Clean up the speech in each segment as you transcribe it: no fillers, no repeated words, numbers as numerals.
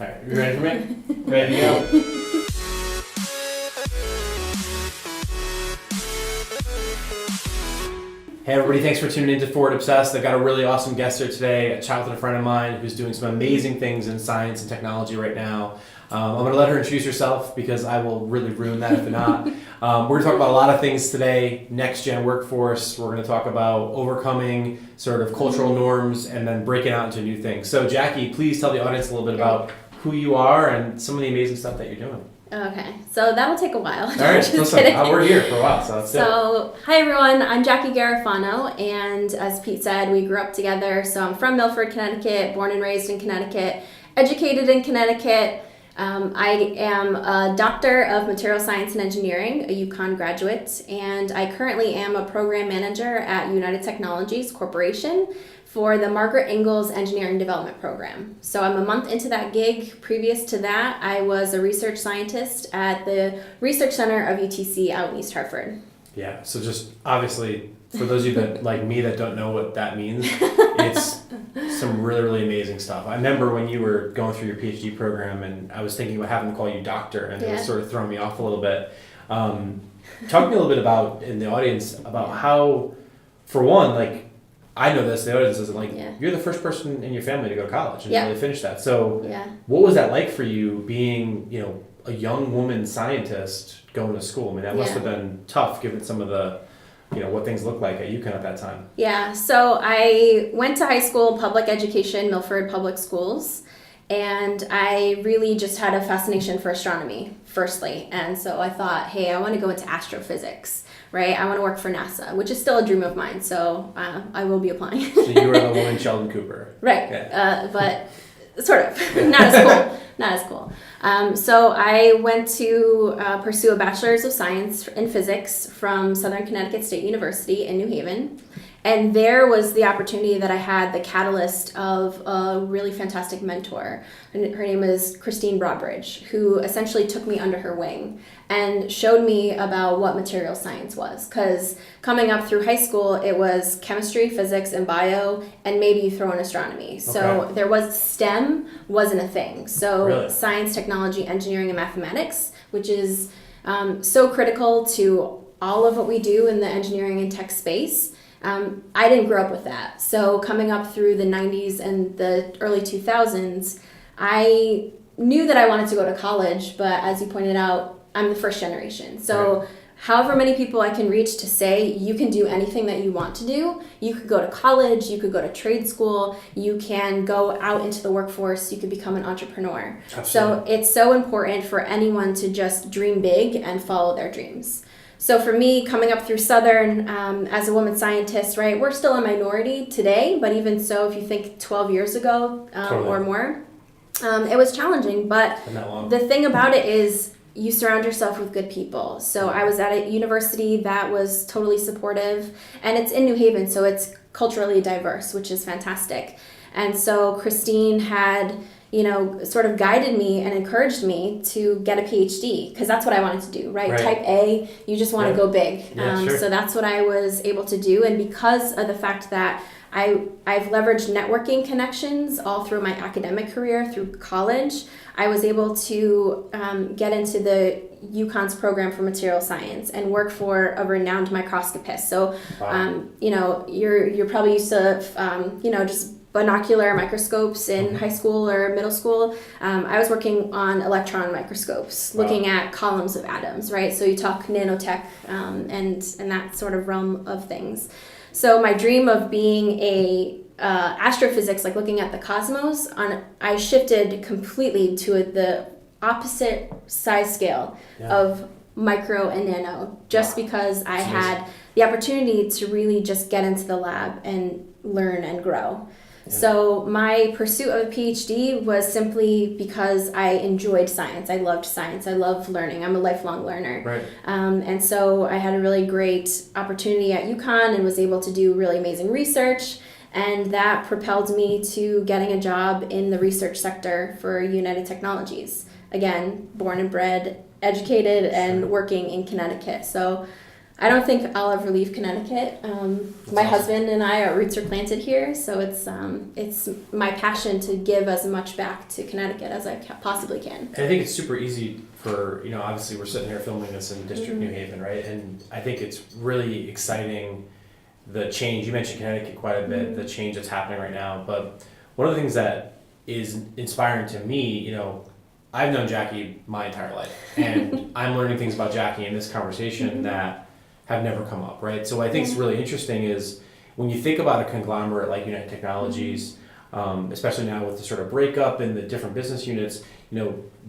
All right, you ready for me? Ready to go? Hey everybody, thanks for tuning in to Forward Obsessed. I've got a really awesome guest here today, a childhood friend of mine who's doing some amazing things in science and technology right now. I'm going to let her introduce herself because I will really ruin that if not. We're going to talk about a lot of things today, next-gen workforce. We're going to talk about overcoming sort of cultural norms and then breaking out into new things. So Jackie, please tell the audience a little bit about who you are and some of the amazing stuff that you're doing. Okay, so that'll take a while. All right, listen, we're here for a while, so let's do it. Hi everyone, I'm Jackie Garofano, and as Pete said, we grew up together. So I'm from Milford, Connecticut, born and raised in Connecticut, educated in Connecticut. I am a doctor of material science and engineering, a UConn graduate, and I currently am a program manager at United Technologies Corporation for the Margaret Ingalls Engineering Development Program. So I'm a month into that gig. Previous to that, I was a research scientist at the Research Center of UTC out in East Hartford. Yeah, so just obviously, for those of you that like me that don't know what that means, it's some really, really amazing stuff. I remember when you were going through your PhD program and I was thinking about having to call you doctor, and it was sort of throwing me off a little bit. Talk to me a little bit about, in the audience, about how, for one, like, I know this, the audience isn't, like, you're the first person in your family to go to college and really finish that. So what was that like for you being, you know, a young woman scientist going to school? I mean, that must have been tough given some of the, you know, what things looked like at UConn at that time. Yeah, so I went to high school, public education, Milford Public Schools, and I really just had a fascination for astronomy, firstly. And so I thought, hey, I want to go into astrophysics, right? I want to work for NASA, which is still a dream of mine, so I will be applying. So you were the woman Sheldon Cooper. Right, but sort of, not as cool. So I went to pursue a bachelor's of science in physics from Southern Connecticut State University in New Haven. And there was the opportunity that I had, the catalyst of a really fantastic mentor. And her name is Christine Broadbridge, who essentially took me under her wing and showed me about what material science was. Because coming up through high school, it was chemistry, physics, and bio, and maybe you throw in astronomy. So there was STEM wasn't a thing. So science, technology, engineering, and mathematics, which is so critical to all of what we do in the engineering and tech space. I didn't grow up with that. So coming up through the 90s and the early 2000s, I knew that I wanted to go to college, but as you pointed out, I'm the first generation. So however many people I can reach to say you can do anything that you want to do, you could go to college, you could go to trade school, you can go out into the workforce, you could become an entrepreneur. Absolutely. So it's so important for anyone to just dream big and follow their dreams. So for me, coming up through Southern as a woman scientist, right, we're still a minority today, but even so, if you think 12 years ago or more, it was challenging. But the thing about it is you surround yourself with good people. So I was at a university that was totally supportive, and it's in New Haven, so it's culturally diverse, which is fantastic. And so Christine had, you know, sort of guided me and encouraged me to get a PhD, because that's what I wanted to do, right? Type A, you just want to go big. So that's what I was able to do. And because of the fact that I've leveraged networking connections all through my academic career, through college, I was able to get into the UConn's program for material science and work for a renowned microscopist. So, you know, you're probably used to, you know, just binocular microscopes in high school or middle school. I was working on electron microscopes, looking at columns of atoms, right? So you talk nanotech and that sort of realm of things. So my dream of being a astrophysics, like looking at the cosmos, I shifted completely to the opposite size scale of micro and nano, just because I had the opportunity to really just get into the lab and learn and grow. So my pursuit of a PhD was simply because I enjoyed science. I loved science. I love learning. I'm a lifelong learner. Right. And so I had a really great opportunity at UConn and was able to do really amazing research. And that propelled me to getting a job in the research sector for United Technologies. Again, born and bred, educated, and working in Connecticut. So I don't think I'll ever leave Connecticut. My husband and I, our roots are planted here, so it's my passion to give as much back to Connecticut as I possibly can. And I think it's super easy for, obviously we're sitting here filming this in District New Haven, right? And I think it's really exciting, the change. You mentioned Connecticut quite a bit, the change that's happening right now. But one of the things that is inspiring to me, I've known Jackie my entire life, and I'm learning things about Jackie in this conversation that have never come up, right? So what I think is really interesting is when you think about a conglomerate like United Technologies, especially now with the sort of breakup in the different business units,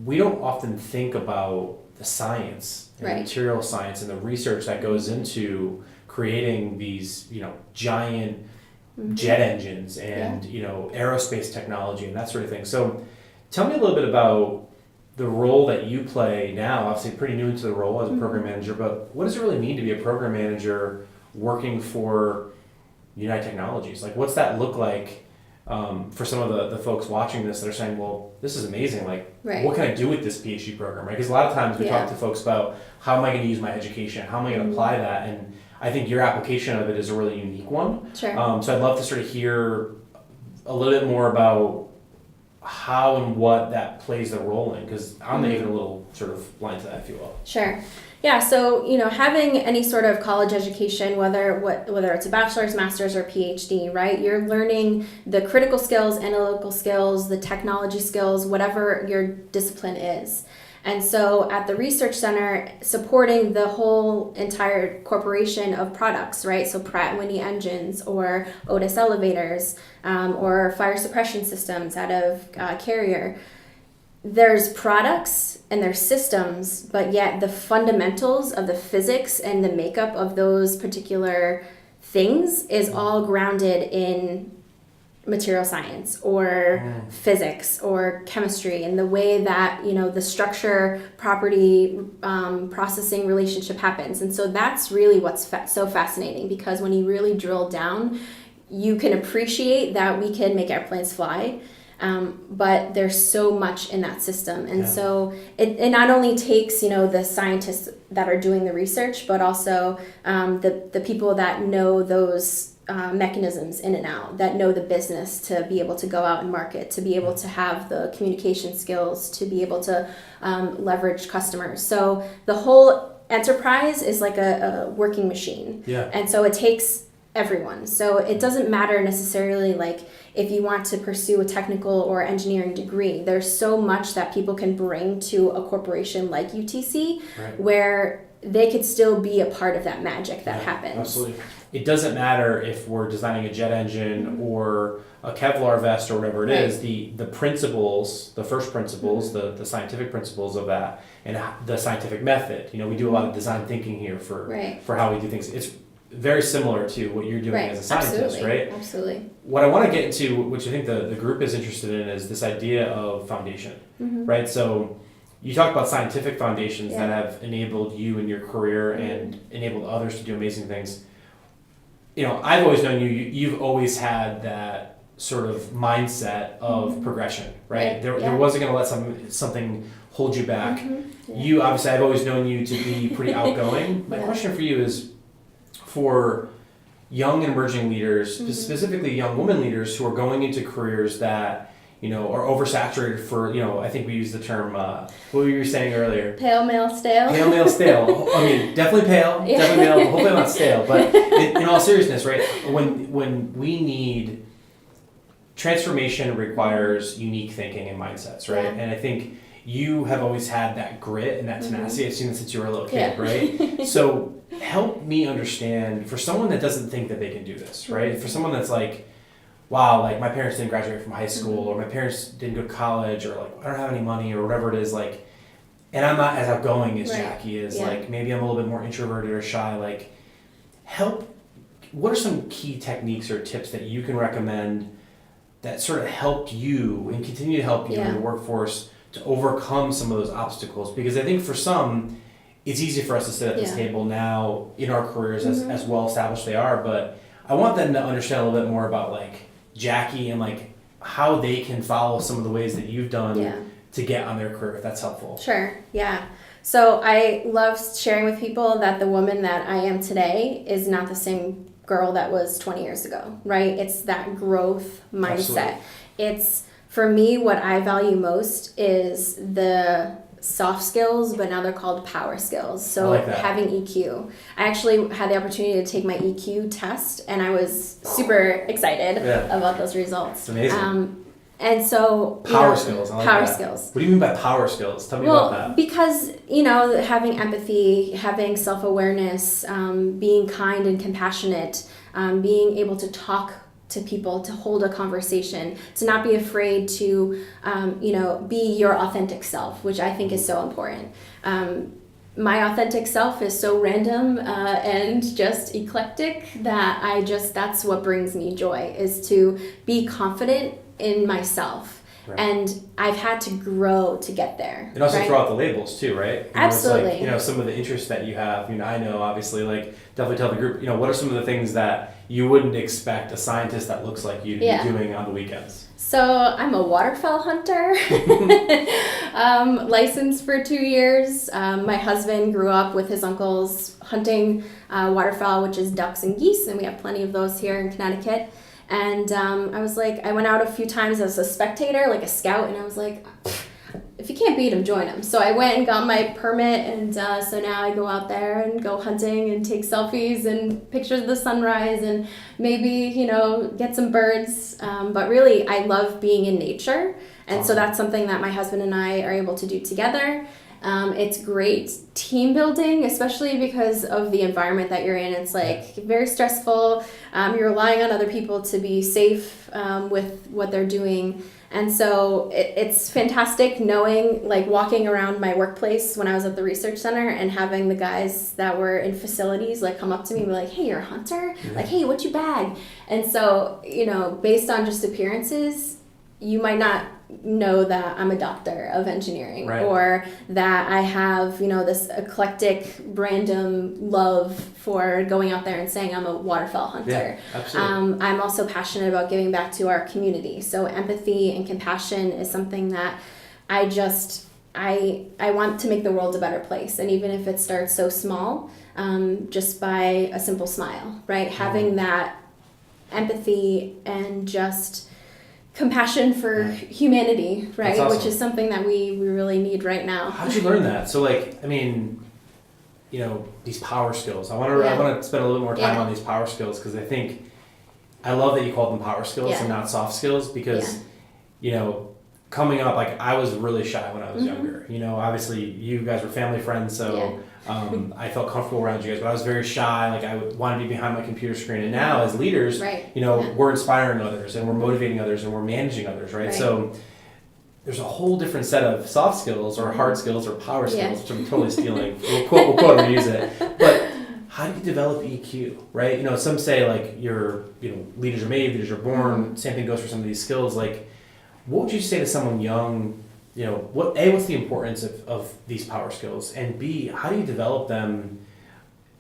we don't often think about the science and the material science and the research that goes into creating these, giant jet engines and, aerospace technology and that sort of thing. So tell me a little bit about the role that you play now, obviously pretty new into the role as a program manager, but what does it really mean to be a program manager working for United Technologies? Like, what's that look like for some of the folks watching this that are saying, well, this is amazing, like, what can I do with this PhD program, right? Because a lot of times we talk to folks about how am I going to use my education, how am I going to apply that, and I think your application of it is a really unique one. Sure. So I'd love to sort of hear a little bit more about how and what that plays a role in, because I'm even a little sort of blind to that, if you will. Sure. Yeah, so having any sort of college education, whether it's a bachelor's, master's, or PhD, right? You're learning the critical skills, analytical skills, the technology skills, whatever your discipline is. And so at the research center, supporting the whole entire corporation of products, right? So Pratt & Whitney engines, or Otis elevators, or fire suppression systems out of Carrier. There's products and there's systems, but yet the fundamentals of the physics and the makeup of those particular things is all grounded in material science or physics or chemistry, and the way that the structure property processing relationship happens. And so that's really what's so fascinating, because when you really drill down, you can appreciate that we can make airplanes fly, but there's so much in that system. And so it not only takes the scientists that are doing the research, but also the people that know those mechanisms in and out, that know the business to be able to go out and market, to be able to have the communication skills, to be able to leverage customers. So the whole enterprise is like a working machine. And so it takes everyone. So it doesn't matter necessarily like if you want to pursue a technical or engineering degree. There's so much that people can bring to a corporation like UTC where they could still be a part of that magic that happens. Absolutely. It doesn't matter if we're designing a jet engine or a Kevlar vest or whatever it is, the principles, the first principles, the scientific principles of that, and the scientific method. We do a lot of design thinking here for how we do things. It's very similar to what you're doing as a scientist, right? Absolutely. What I want to get into, which I think the group is interested in, is this idea of foundation, right? So you talk about scientific foundations that have enabled you in your career and enabled others to do amazing things. I've always known you've always had that sort of mindset of progression, right? There wasn't going to let something hold you back. You, obviously, I've always known you to be pretty outgoing. My question for you is, for young and emerging leaders, specifically young women leaders who are going into careers that are oversaturated for, I think we use the term, what were you saying earlier? Pale, male, stale. Pale, male, stale. I mean, definitely pale, definitely male, but hopefully not stale. But in all seriousness, right, when we need, transformation requires unique thinking and mindsets, right? And I think you have always had that grit and that tenacity. I've seen it since you were a little kid, right? So help me understand, for someone that doesn't think that they can do this, right? For someone that's like, wow, like my parents didn't graduate from high school, or my parents didn't go to college, or like I don't have any money, or whatever it is, like, and I'm not as outgoing as Jackie is, like maybe I'm a little bit more introverted or shy, like what are some key techniques or tips that you can recommend that sort of helped you and continue to help you in the workforce to overcome some of those obstacles? Because I think for some, it's easy for us to sit at this table now in our careers as well established they are, but I want them to understand a little bit more about like Jackie and like how they can follow some of the ways that you've done to get on their career, if that's helpful. Sure, yeah. So I love sharing with people that the woman that I am today is not the same girl that was 20 years ago, right? It's that growth mindset. Absolutely. It's, for me, what I value most is the soft skills, but now they're called power skills. So I like that. having EQ. I actually had the opportunity to take my EQ test, and I was super excited about those results. It's amazing. And so power skills. I like power that. skills. What do you mean by power skills? Tell me about that. Because having empathy, having self-awareness, being kind and compassionate, being able to talk to people, to hold a conversation, to not be afraid to be your authentic self, which I think is so important. My authentic self is so random and just eclectic that that's what brings me joy, is to be confident in myself. Right. And I've had to grow to get there. And also throw out the labels too, right? Absolutely. It's like, some of the interests that you have, I know obviously, like, definitely tell the group, what are some of the things that you wouldn't expect a scientist that looks like you to be doing on the weekends? So I'm a waterfowl hunter, licensed for 2 years. My husband grew up with his uncles hunting waterfowl, which is ducks and geese, and we have plenty of those here in Connecticut. And I went out a few times as a spectator, like a scout, and I was like, if you can't beat them, join them. So I went and got my permit, and so now I go out there and go hunting and take selfies and pictures of the sunrise and maybe, get some birds. But really, I love being in nature. And so that's something that my husband and I are able to do together. It's great team building, especially because of the environment that you're in. It's like very stressful. You're relying on other people to be safe with what they're doing. And so it's fantastic knowing, like, walking around my workplace when I was at the research center and having the guys that were in facilities, like, come up to me and be like, hey, you're a hunter? Yeah. Like, hey, what'd you bag? And so, based on just appearances, you might not know that I'm a doctor of engineering, right, or that I have, this eclectic, random love for going out there and saying I'm a waterfowl hunter. Yeah, absolutely. I'm also passionate about giving back to our community. So empathy and compassion is something that I want to make the world a better place. And even if it starts so small, just by a simple smile, right? Mm-hmm. Having that empathy and just compassion for humanity, right? Awesome. Which is something that we really need right now. How'd you learn that? So, these power skills. I want to spend a little more time on these power skills, because I love that you called them power skills and not soft skills, because, coming up, I was really shy when I was younger. Obviously you guys were family friends, so I felt comfortable around you guys, but I was very shy. I would want to be behind my computer screen. And now as leaders, we're inspiring others, and we're motivating others, and we're managing others, right? So there's a whole different set of soft skills or hard skills or power skills, which I'm totally stealing. We'll quote or reuse it. But how do you develop EQ, right? Some say leaders are made, leaders are born. Same thing goes for some of these skills. What would you say to someone young? What's the importance of these power skills? And B, how do you develop them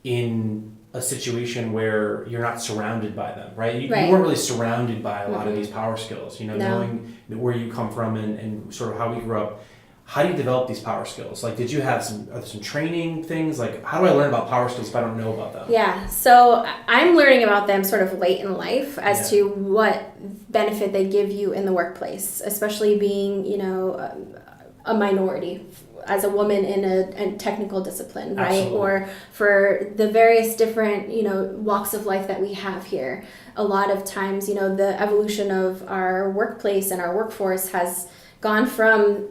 in a situation where you're not surrounded by them, right? You weren't really surrounded by a lot of these power skills, knowing where you come from and sort of how we grew up. How do you develop these power skills? Did you have some training things? How do I learn about power skills if I don't know about them? Yeah, so I'm learning about them sort of late in life as to what benefit they give you in the workplace, especially being, a minority as a woman in a technical discipline, right? Absolutely. Or for the various different, walks of life that we have here. A lot of times, the evolution of our workplace and our workforce has gone from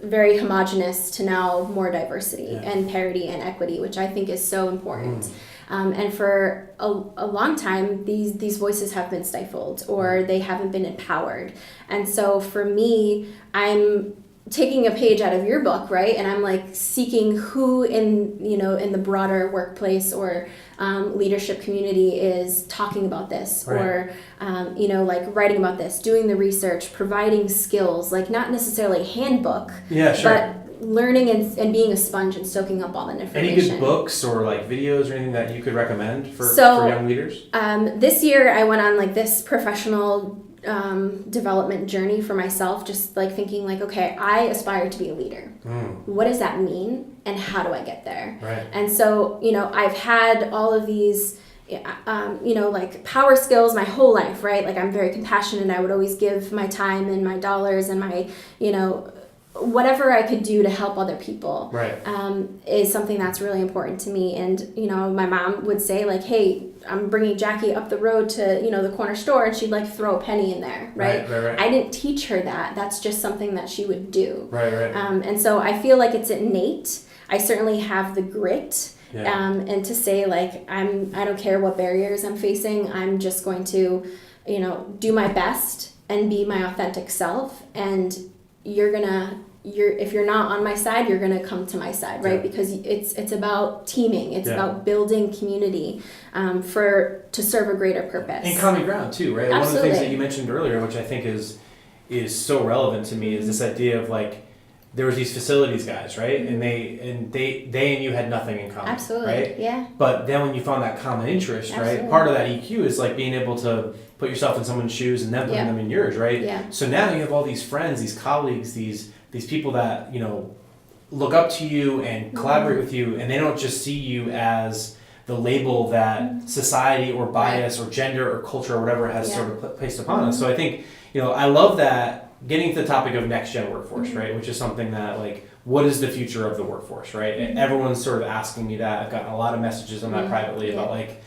very homogenous to now more diversity and parity and equity, which I think is so important. And for a long time, these voices have been stifled, or they haven't been empowered. And so for me, I'm taking a page out of your book, right? And I'm seeking who in the broader workplace or leadership community is talking about this, or writing about this, doing the research, providing skills, not necessarily a handbook, but learning and being a sponge and soaking up all that information. Any good books or videos or anything that you could recommend for young leaders? This year I went on this professional development journey for myself, just like thinking like, okay, I aspire to be a leader. What does that mean, and how do I get there? Right. And so, I've had all of these, like power skills my whole life, right? Like I'm very compassionate. I would always give my time and my dollars and my, whatever I could do to help other people, right. Is something that's really important to me. And, my mom would say like, hey, I'm bringing Jackie up the road to, the corner store, and she'd like throw a penny in there, right? Right. I didn't teach her that. That's just something that she would do. Right. And so I feel like it's innate. I certainly have the grit. Yeah. And to say like, I don't care what barriers I'm facing. I'm just going to, do my best and be my authentic self. And if you're not on my side, you're gonna come to my side, right? Yeah. Because it's about teaming. It's about building community to serve a greater purpose. And common ground too, right? Absolutely. One of the things that you mentioned earlier, which I think is so relevant to me, is this idea of like, there was these facilities guys, right? And they and you had nothing in common. Absolutely. Right? Yeah. But then when you found that common interest, Absolutely. right? Part of that EQ is like being able to put yourself in someone's shoes and then putting them in yours, right? Yeah. So now you have all these friends, these colleagues, these people that, look up to you and collaborate with you, and they don't just see you as the label that society or bias or gender or culture or whatever has sort of placed upon us. So I think, I love that. Getting to the topic of next gen workforce, right, which is something that like, what is the future of the workforce, right? And everyone's sort of asking me that. I've gotten a lot of messages on that privately about like,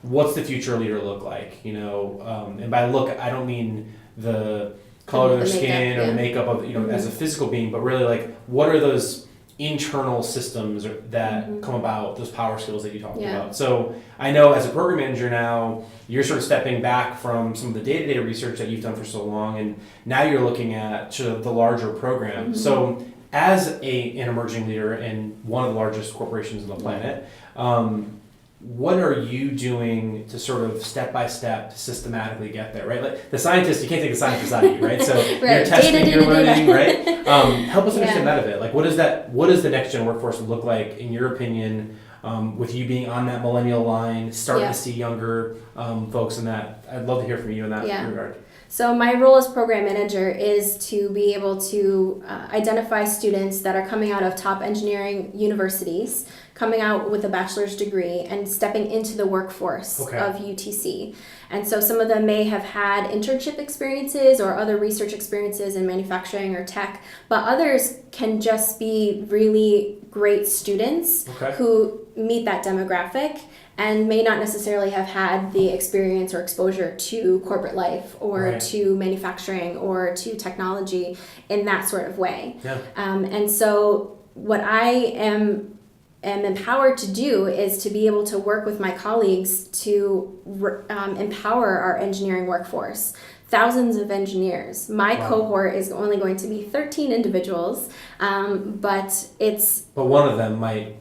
what's the future leader look like, and by look, I don't mean the color of their skin or the makeup of, as a physical being, but really like, what are those internal systems that come about, those power skills that you talked about. So I know as a program manager now, you're sort of stepping back from some of the day-to-day research that you've done for so long, and now you're looking at sort of the larger program. So as an emerging leader in one of the largest corporations on the planet, what are you doing to sort of step-by-step systematically get there, right? Like the scientist, you can't take the scientist out of you, right? So you're testing, you're learning, right? Help us understand that a bit. Like what does the next gen workforce look like, in your opinion, with you being on that millennial line, starting to see younger folks in that? I'd love to hear from you in that regard. So my role as program manager is to be able to identify students that are coming out of top engineering universities, coming out with a bachelor's degree and stepping into the workforce of UTC. And so some of them may have had internship experiences or other research experiences in manufacturing or tech, but others can just be really great students who meet that demographic and may not necessarily have had the experience or exposure to corporate life or to manufacturing or to technology in that sort of way. Yeah. And so what I am empowered to do is to be able to work with my colleagues to empower our engineering workforce. Thousands of engineers. My cohort is only going to be 13 individuals, but one of them might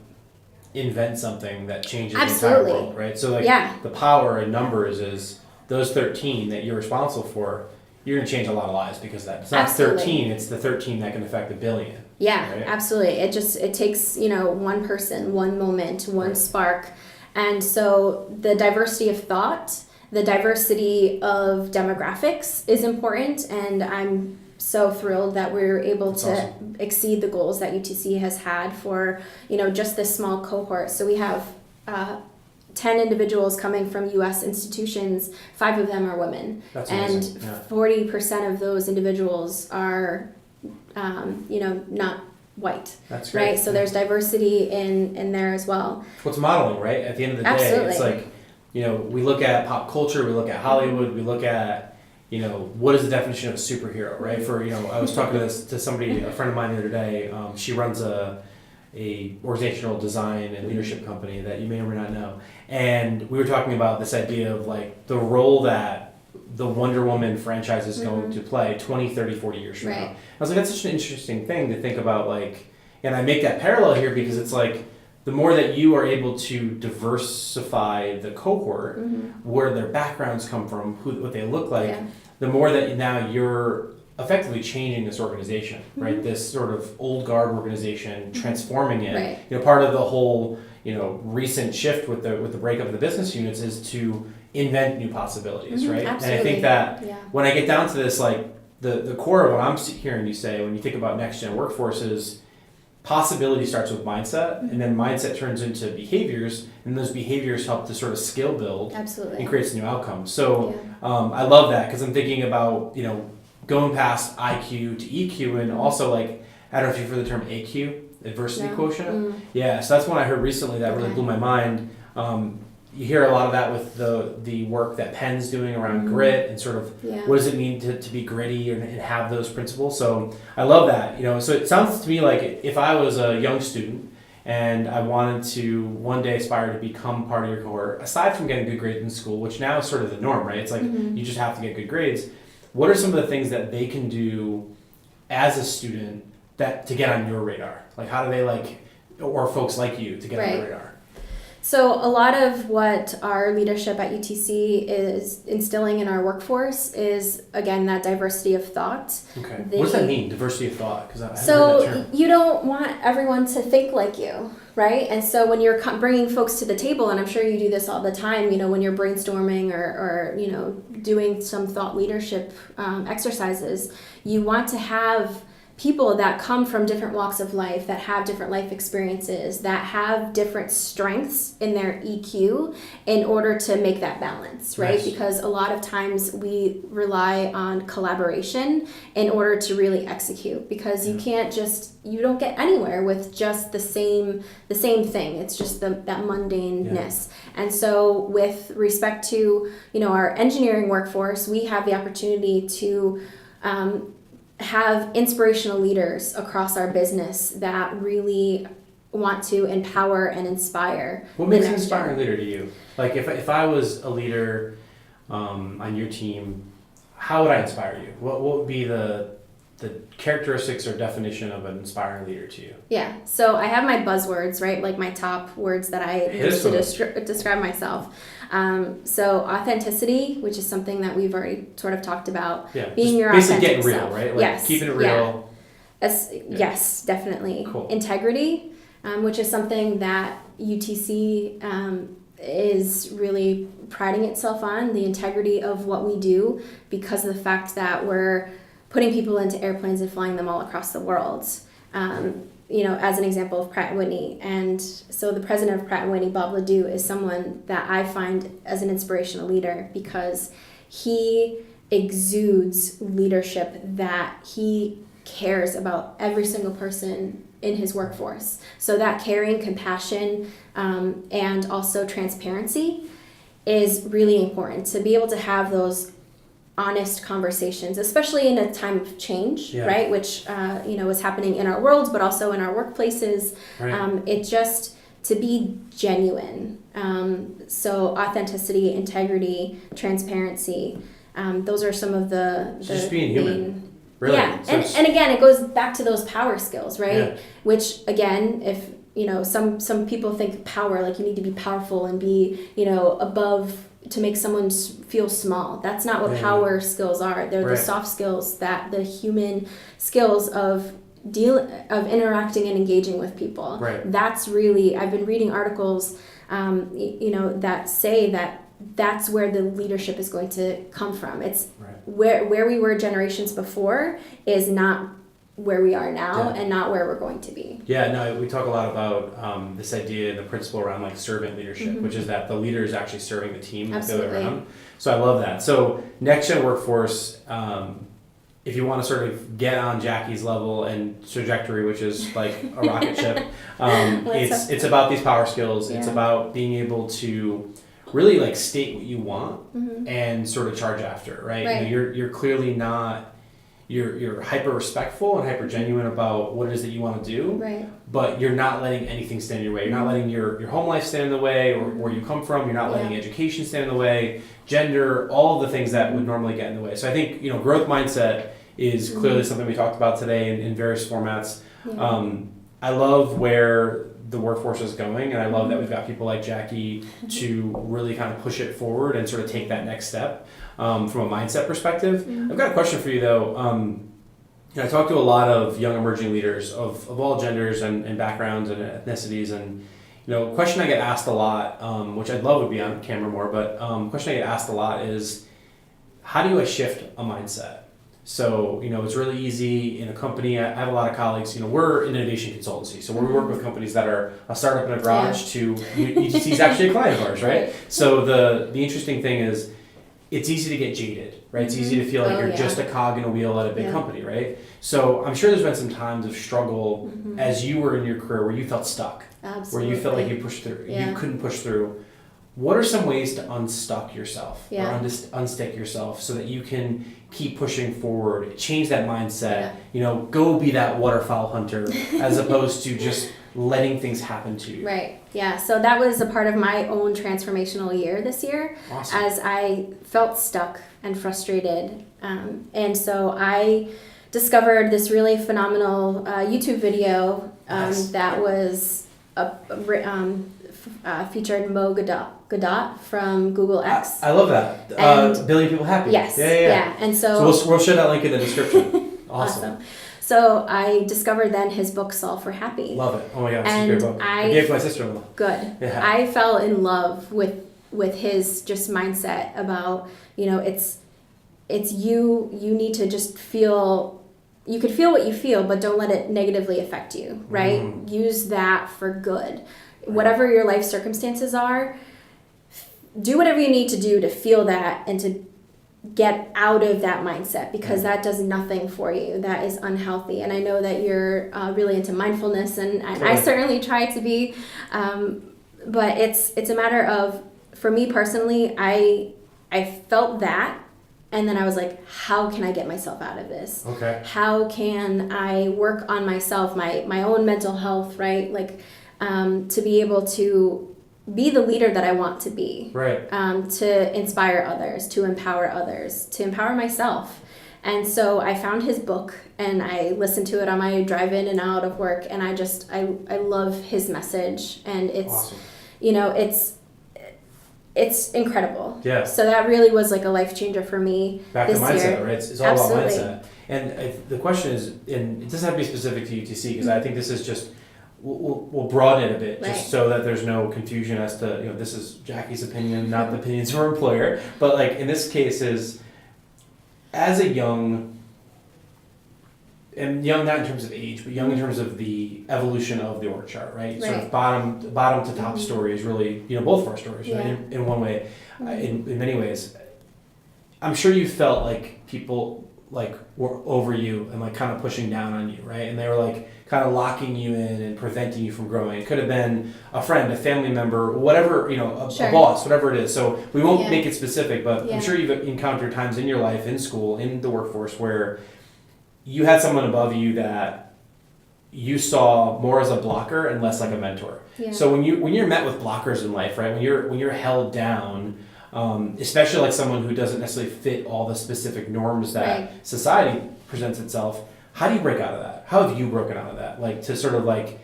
invent something that changes the entire world, right? So like the power in numbers is those 13 that you're responsible for, you're going to change a lot of lives because of that. It's not 13, it's the 13 that can affect a billion. Yeah, right? Absolutely. It takes, one person, one moment, one spark. And so the diversity of thought, the diversity of demographics is important, and I'm so thrilled that we're able to exceed the goals that UTC has had for, just this small cohort. So we have 10 individuals coming from U.S. institutions, 5 of them are women. That's amazing. And 40% of those individuals are, not white. That's great. Right? So there's diversity in there as well. What's modeling, right? At the end of the day, it's like, we look at pop culture, we look at Hollywood, we look at, what is the definition of a superhero, right? For, I was talking to somebody, a friend of mine the other day. She runs a organizational design and leadership company that you may or may not know. And we were talking about this idea of like the role that the Wonder Woman franchise is going to play 20, 30, 40 years from now. I was like, that's such an interesting thing to think about, like, and I make that parallel here because it's like, the more that you are able to diversify the cohort, where their backgrounds come from, what they look like, the more that now you're effectively changing this organization, right? This sort of old guard organization, transforming it. Part of the whole, recent shift with the breakup of the business units is to invent new possibilities, right? Absolutely. And I think that Yeah. when I get down to this, like the core of what I'm hearing you say when you think about next gen workforce is possibility starts with mindset, and then mindset turns into behaviors, and those behaviors help to sort of skill build Absolutely. and creates new outcomes. So I love that because I'm thinking about, going past IQ to EQ, and also like, I don't know if you've heard the term AQ, adversity quotient. Yeah, so that's one I heard recently that really blew my mind. You hear a lot of that with the work that Penn's doing around grit and sort of what does it mean to be gritty and have those principles. So I love that. So it sounds to me like if I was a young student and I wanted to one day aspire to become part of your cohort, aside from getting good grades in school, which now is sort of the norm, right? It's like you just have to get good grades. What are some of the things that they can do as a student to get on your radar? Like how do they or folks like you to get on your radar? So a lot of what our leadership at UTC is instilling in our workforce is, again, that diversity of thought. Okay. What does that mean, diversity of thought? So you don't want everyone to think like you, right? And so when you're bringing folks to the table, and I'm sure you do this all the time, when you're brainstorming or doing some thought leadership exercises, you want to have people that come from different walks of life, that have different life experiences, that have different strengths in their EQ in order to make that balance, right? Nice. Because a lot of times we rely on collaboration in order to really execute, because you don't get anywhere with just the same thing. It's just that mundaneness. Yeah. And so with respect to, our engineering workforce, we have the opportunity to have inspirational leaders across our business that really want to empower and inspire. What makes an inspiring leader to you? Like if I was a leader on your team, how would I inspire you? What would be the characteristics or definition of an inspiring leader to you? Yeah, so I have my buzzwords, right? Like my top words that I use to describe myself. So authenticity, which is something that we've already sort of talked about. Yeah, being your authentic getting real, self. right? Like yes, keeping it real. Yes, definitely. Cool. Integrity, which is something that UTC is really priding itself on, the integrity of what we do, because of the fact that we're putting people into airplanes and flying them all across the world. As an example of Pratt & Whitney. And so the president of Pratt & Whitney, Bob Ledoux, is someone that I find as an inspirational leader because he exudes leadership, that he cares about every single person in his workforce. So that caring, compassion, and also transparency is really important to be able to have those honest conversations, especially in a time of change, right? Which, is happening in our worlds, but also in our workplaces. Right. It just to be genuine. So authenticity, integrity, transparency, those are some of the just being human. Really? Yeah. And again, it goes back to those power skills, right? Yeah. Which again, if, some people think power, like you need to be powerful and be, above to make someone feel small. That's not what power skills are. They're the soft skills, that the human skills of interacting and engaging with people. Right. That's really, I've been reading articles, that say that that's where the leadership is going to come from. It's where we were generations before is not where we are now and not where we're going to be. Yeah, no, we talk a lot about this idea and the principle around like servant leadership, which is that the leader is actually serving the team the other way around. So I love that. So next gen workforce, if you want to sort of get on Jackie's level and trajectory, which is like a rocket ship, it's about these power skills. It's about being able to really like state what you want and sort of charge after, right? You're clearly not. You're hyper respectful and hyper genuine about what it is that you want to do, but you're not letting anything stand in your way. You're not letting your home life stand in the way, or where you come from. You're not letting education stand in the way, gender, all of the things that would normally get in the way. So I think growth mindset is clearly something we talked about today in various formats. I love where the workforce is going, and I love that we've got people like Jackie to really kind of push it forward and sort of take that next step. From a mindset perspective. I've got a question for you though. I talk to a lot of young emerging leaders of all genders and backgrounds and ethnicities, and question I get asked a lot, which I'd love would be on camera more, but question I get asked a lot is, how do I shift a mindset? So, it's really easy in a company. I have a lot of colleagues, we're an innovation consultancy. So we work with companies that are a startup in a garage to, UTC is actually a client of ours, right? So the interesting thing is, it's easy to get jaded, right? It's easy to feel like you're just a cog in a wheel at a big company, right? So I'm sure there's been some times of struggle as you were in your career where you felt stuck, Absolutely. where you felt like you pushed through, you couldn't push through. What are some ways to unstuck yourself or unstick yourself so that you can keep pushing forward, change that mindset, go be that waterfowl hunter as opposed to just letting things happen to you? Right. Yeah. So that was a part of my own transformational year this year. Awesome. As I felt stuck and frustrated. And so I discovered this really phenomenal YouTube video that was featured Gawdat from Google X. I love that. And Billion People Happy. Yes. Yeah. And so we'll share that link in the description. Awesome. So I discovered then his book, Solve for Happy. Love it. Oh my God, it's and a great book. I gave it to my sister-in-law. Good. Yeah. I fell in love with his just mindset about, it's you need to just feel, you could feel what you feel, but don't let it negatively affect you, right? Use that for good. Whatever your life circumstances are, do whatever you need to do to feel that and to get out of that mindset, because that does nothing for you. That is unhealthy. And I know that you're really into mindfulness, and I certainly try to be, but it's a matter of, for me personally, I felt that, and then I was like, how can I get myself out of this? Okay. How can I work on myself, my own mental health, right? Like, to be able to be the leader that I want to be. Right. To inspire others, to empower myself. And so I found his book and I listened to it on my drive in and out of work, and I love his message, and it's awesome. It's incredible. Yeah. So that really was like a life changer for me. Back this to mindset, year. right? It's all Absolutely. about mindset. And the question is, and it doesn't have to be specific to UTC, because I think this is just, we'll broaden it a bit, just so that there's no confusion as to, this is Jackie's opinion, not the opinions of her employer. But like in this case is, as a young not in terms of age, but young in terms of the evolution of the org chart, right? Sort of bottom to top story is really, both of our stories, right? In one way, in many ways. I'm sure you felt like people like were over you and like kind of pushing down on you, right? And they were like kind of locking you in and preventing you from growing. It could have been a friend, a family member, whatever, a boss, whatever it is. So we won't make it specific, but I'm sure you've encountered times in your life, in school, in the workforce, where you had someone above you that you saw more as a blocker and less like a mentor. Yeah. So when you're met with blockers in life, right? When you're held down, especially like someone who doesn't necessarily fit all the specific norms that society presents itself, how do you break out of that? How have you broken out of that? Like to sort of like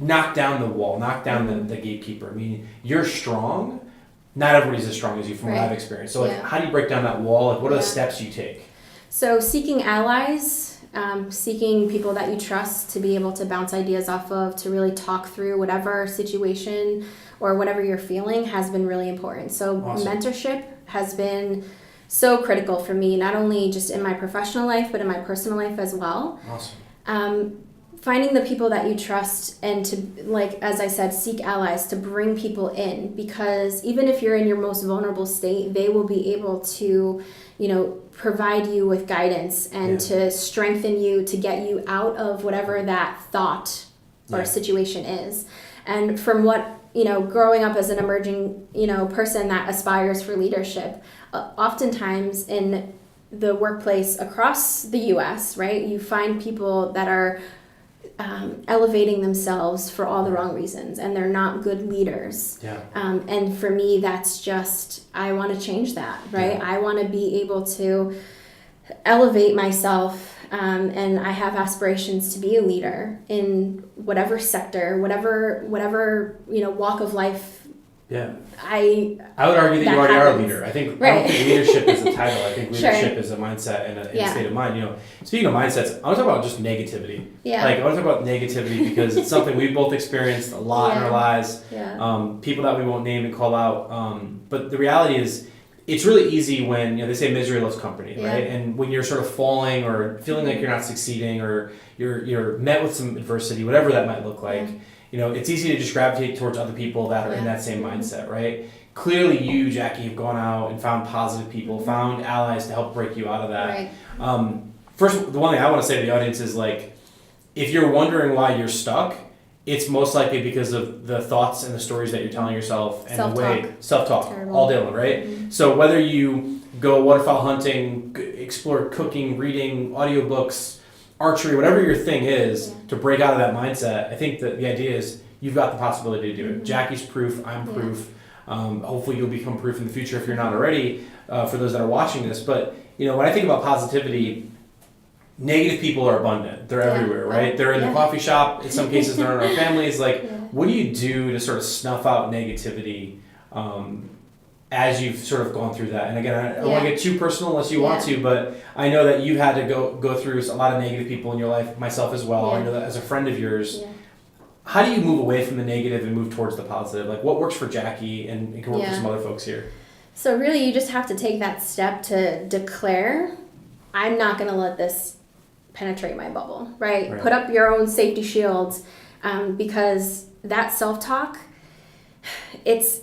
knock down the wall, knock down the gatekeeper. I mean, you're strong. Not everybody's as strong as you from what I've experienced. So like, how do you break down that wall? Like, what are the steps you take? So seeking allies, seeking people that you trust to be able to bounce ideas off of, to really talk through whatever situation or whatever you're feeling has been really important. So mentorship has been so critical for me, not only just in my professional life, but in my personal life as well. Awesome. Finding the people that you trust and to, like, as I said, seek allies to bring people in, because even if you're in your most vulnerable state, they will be able to, provide you with guidance and to strengthen you, to get you out of whatever that thought or situation is. And from what, growing up as an emerging, person that aspires for leadership, oftentimes in the workplace across the U.S., right, you find people that are elevating themselves for all the wrong reasons, and they're not good leaders. Yeah. And for me, that's just, I want to change that, right? Yeah. I want to be able to elevate myself, and I have aspirations to be a leader in whatever sector, whatever walk of life Yeah. I would argue that that you already happens. are a leader. I think I Right. don't think leadership is a title. I think Sure. leadership is a mindset and a Yeah. state of mind. You know, speaking of mindsets, I want to talk about just negativity. Yeah. Like I want to talk about negativity because it's something we've both experienced a lot in Yeah. our lives. Yeah. People that we won't name and call out. But the reality is, it's really easy when, you know, they say misery loves company, Yeah. right? And when you're sort of falling or feeling like you're not succeeding or you're met with some adversity, whatever that might look like, you know, it's easy to just gravitate towards other people that are in that same mindset, right? Clearly you, Jackie, have gone out and found positive people, found allies to help break you out of that. Right. First, the one thing I want to say to the audience is like, if you're wondering why you're stuck, it's most likely because of the thoughts and the stories that you're telling yourself and the way self-talk Terrible. all day long, right? So whether you go waterfowl hunting, explore cooking, reading, audiobooks, archery, whatever your thing is to break out of that mindset, I think that the idea is you've got the possibility to do it. Jackie's proof, I'm proof. Hopefully you'll become proof in the future if you're not already, for those that are watching this. But, you know, when I think about positivity, negative people are abundant. They're everywhere, right? They're in the coffee shop. In some cases, they're in our families. Like, what do you do to sort of snuff out negativity as you've sort of gone through that? And again, I don't want to get too personal unless you want to, but I know that you've had to go through a lot of negative people in your life, myself as well. I know that as a friend of yours. How do you move away from the negative and move towards the positive? Like, what works for Jackie and it can work for some other folks here? So really, you just have to take that step to declare, I'm not going to let this penetrate my bubble, right? Put up your own safety shields, because that self-talk, it's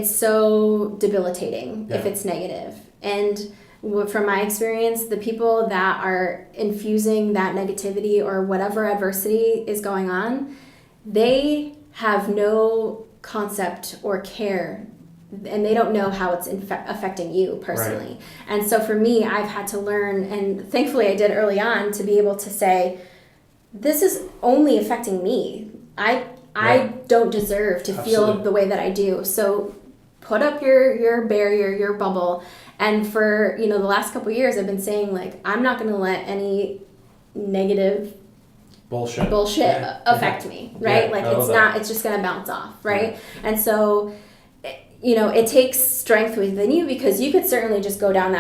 so debilitating if it's negative. And from my experience, the people that are infusing that negativity or whatever adversity is going on, they have no concept or care, and they don't know how it's affecting you personally. And so for me, I've had to learn, and thankfully I did early on, to be able to say, this is only affecting me. I don't deserve to feel the way that I do. So put up your barrier, your bubble. And for, you know, the last couple of years, I've been saying, like, I'm not going to let any negative bullshit affect me, right? Like, it's just going to bounce off, right? And so, you know, it takes strength within you, because you could certainly just go down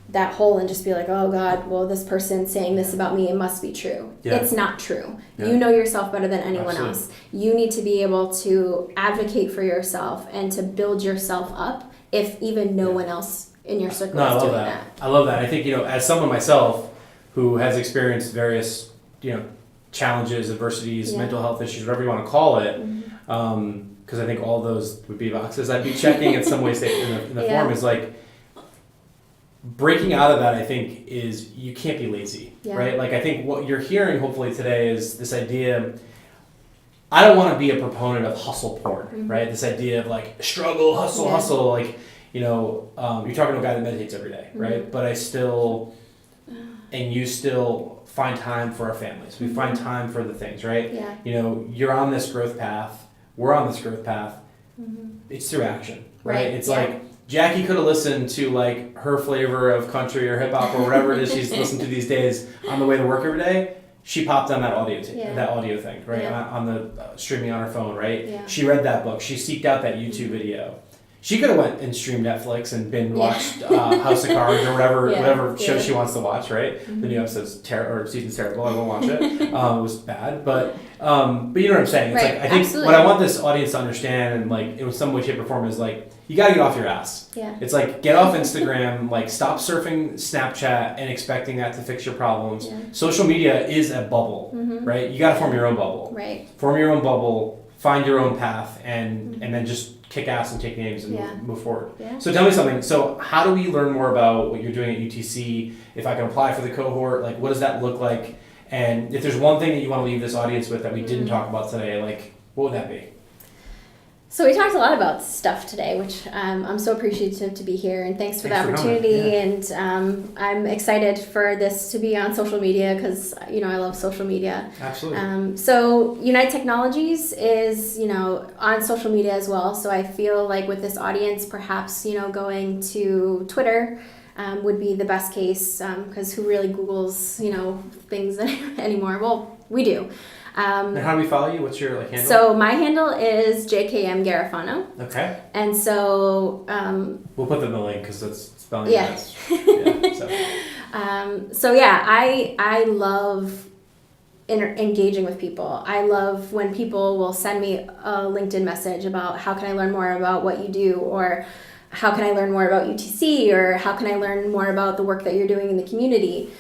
that hole and just be like, oh God, well, this person's saying this about me, it must be true. It's not true. You know yourself better than anyone else. You need to be able to advocate for yourself and to build yourself up if even no one else in your circle is doing that. I love that. I think, you know, as someone myself who has experienced various, you know, challenges, adversities, mental health issues, whatever you want to call it, because I think all those would be boxes I'd be checking in some way, in the form is like, breaking out of that, I think, is you can't be lazy, right? Like, I think what you're hearing hopefully today is this idea, I don't want to be a proponent of hustle porn, right? This idea of like struggle, hustle, like, you know, you're talking to a guy that meditates every day, right? But I still, and you still find time for our families. We find time for the things, right? You know, you're on this growth path. We're on this growth path. It's through action, right? It's like, Jackie could have listened to like her flavor of country or hip hop or whatever it is she's listened to these days on the way to work every day. She popped on that audio thing, right? On the streaming on her phone, right? She read that book. She seeked out that YouTube video. She could have went and streamed Netflix and binge watched House of Cards or whatever show she wants to watch, right? The new episode's season's terrible. I won't watch it. It was bad, but you know what I'm saying. It's like, I think what I want this audience to understand, and like in some way, shape, or form, is like, you gotta get off your ass. It's like, get off Instagram, like stop surfing Snapchat and expecting that to fix your problems. Social media is a bubble, right? You gotta form your own bubble. Form your own bubble, find your own path, and then just kick ass and take names and move forward. So tell me something. So how do we learn more about what you're doing at UTC? If I can apply for the cohort, like what does that look like? And if there's one thing that you want to leave this audience with that we didn't talk about today, like what would that be? So we talked a lot about stuff today, which I'm so appreciative to be here, and thanks for the opportunity. And I'm excited for this to be on social media, because you know I love social media. Absolutely. So Unite Technologies is, you know, on social media as well. So I feel like with this audience, perhaps, you know, going to Twitter would be the best case, because who really Googles, you know, things anymore? Well, we do. And how do we follow you? What's your handle? So my handle is JKM Garofano. Okay. And so we'll put them in the link because that's spelling. Yeah. So yeah, I love engaging with people. I love when people will send me a LinkedIn message about how can I learn more about what you do, or how can I learn more about UTC, or how can I learn more about the work that you're doing in the community.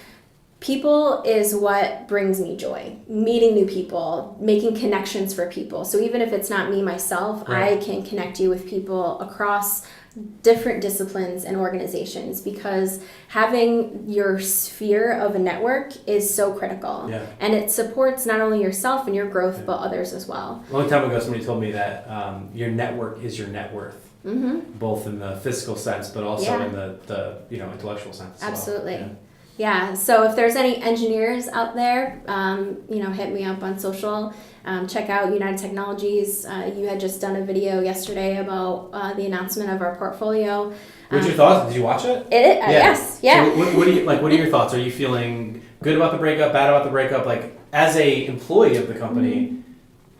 People is what brings me joy. Meeting new people, making connections for people. So even if it's not me myself, right. I can connect you with people across different disciplines and organizations, because having your sphere of a network is so critical. Yeah. And it supports not only yourself and your growth, but others as well. A long time ago, somebody told me that your network is your net worth. Mm-hmm. Both in the physical sense, but also in the intellectual sense. Absolutely. Well. Yeah. So if there's any engineers out there, hit me up on social. Check out United Technologies. You had just done a video yesterday about the announcement of our portfolio. What's your thoughts? Did you watch it? Yes. Yeah. So what do you like? What are your thoughts? Are you feeling good about the breakup? Bad about the breakup? Like, as a employee of the company. Mm-hmm.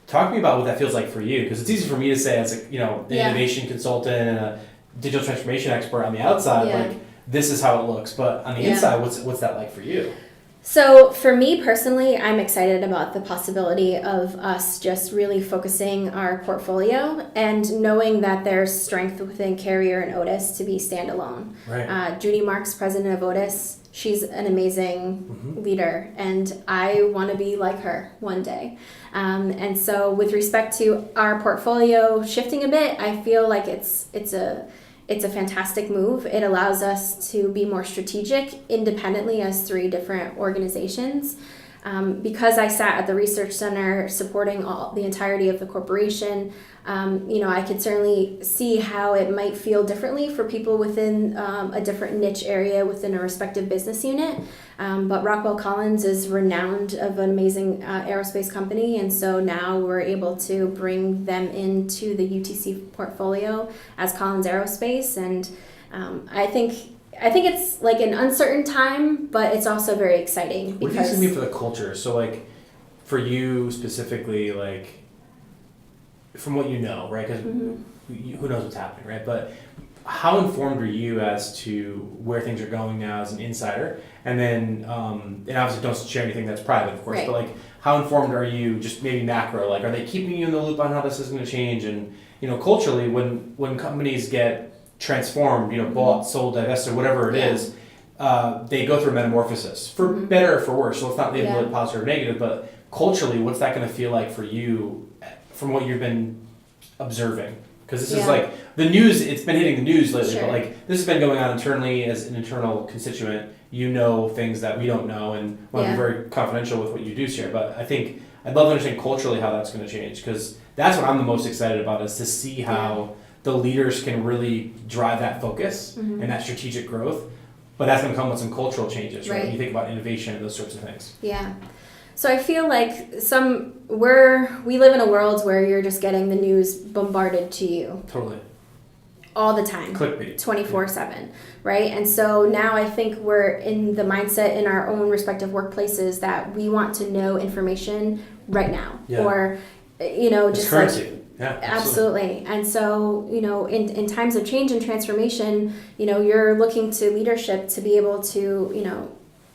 Talk to me about what that feels like for you, because it's easy for me to say as an innovation consultant and a digital transformation expert on the outside, like this is how it looks, but on the inside, what's that like for you? So for me personally, I'm excited about the possibility of us just really focusing our portfolio and knowing that there's strength within Carrier and Otis to be standalone. Right. Judy Marks, president of Otis, she's an amazing leader, and I want to be like her one day. And so with respect to our portfolio shifting a bit, I feel like it's a fantastic move. It allows us to be more strategic independently as three different organizations. Because I sat at the research center supporting the entirety of the corporation, I could certainly see how it might feel differently for people within a different niche area within a respective business unit. But Rockwell Collins is renowned of an amazing aerospace company, and so now we're able to bring them into the UTC portfolio as Collins Aerospace, and I think it's like an uncertain time, but it's also very exciting. What does it mean for the culture? So, like, for you specifically, like, from what you know, right? Because who knows what's happening, right? But how informed are you as to where things are going now as an insider? And then, and obviously don't share anything that's private, of course, but like, how informed are you, just maybe macro? Like, are they keeping you in the loop on how this is going to change? And, culturally, when companies get transformed, bought, sold, divested, whatever it is, they go through a metamorphosis, for better or for worse. So it's not labeled positive or negative, but culturally, what's that going to feel like for you from what you've been observing? Because this is like the news, it's been hitting the news lately, but like this has been going on internally as an internal constituent. You know things that we don't know, and want to be very confidential with what you do share. But I think I'd love to understand culturally how that's going to change, because that's what I'm the most excited about, is to see how the leaders can really drive that focus and that strategic growth. But that's going to come with some cultural changes, right? When you think about innovation and those sorts of things. Yeah. So I feel like we live in a world where you're just getting the news bombarded to you. Totally. All the time. Clickbait. 24/7, right? And so now I think we're in the mindset in our own respective workplaces that we want to know information right now. Yeah. Or, just currency. like... Yeah, absolutely. And so, in times of change and transformation, you're looking to leadership to be able to,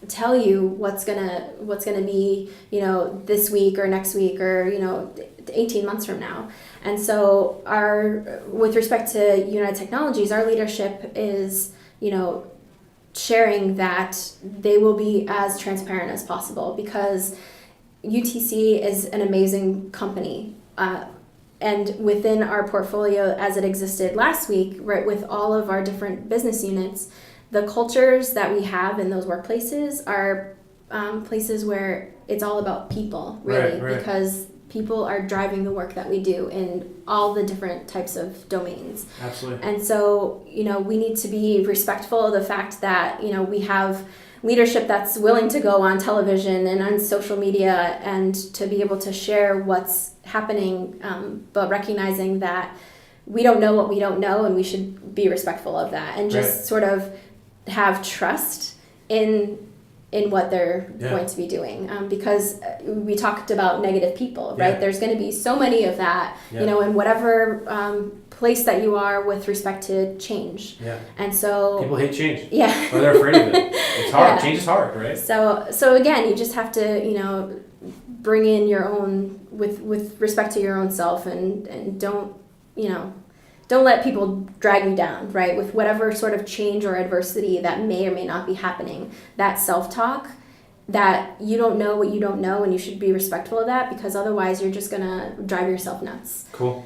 tell you what's gonna be, this week or next week or, 18 months from now. And so with respect to United Technologies, our leadership is, sharing that they will be as transparent as possible, because UTC is an amazing company. And within our portfolio as it existed last week, right, with all of our different business units, the cultures that we have in those workplaces are places where it's all about people, really, right. because people are driving the work that we do in all the different types of domains. Absolutely. And so, we need to be respectful of the fact that, we have leadership that's willing to go on television and on social media and to be able to share what's happening, but recognizing that we don't know what we don't know, and we should be respectful of that, and just sort of have trust in in what they're going to be doing, because we talked about negative people, right? There's going to be so many of that, you know, in whatever place that you are with respect to change. And so people hate change. Or they're afraid of it. It's hard. Change is hard, right? So again, you just have to, you know, bring in your own with respect to your own self, and don't, you know, don't let people drag you down, right? With whatever sort of change or adversity that may or may not be happening. That self-talk, that you don't know what you don't know, and you should be respectful of that, because otherwise you're just gonna drive yourself nuts. Cool.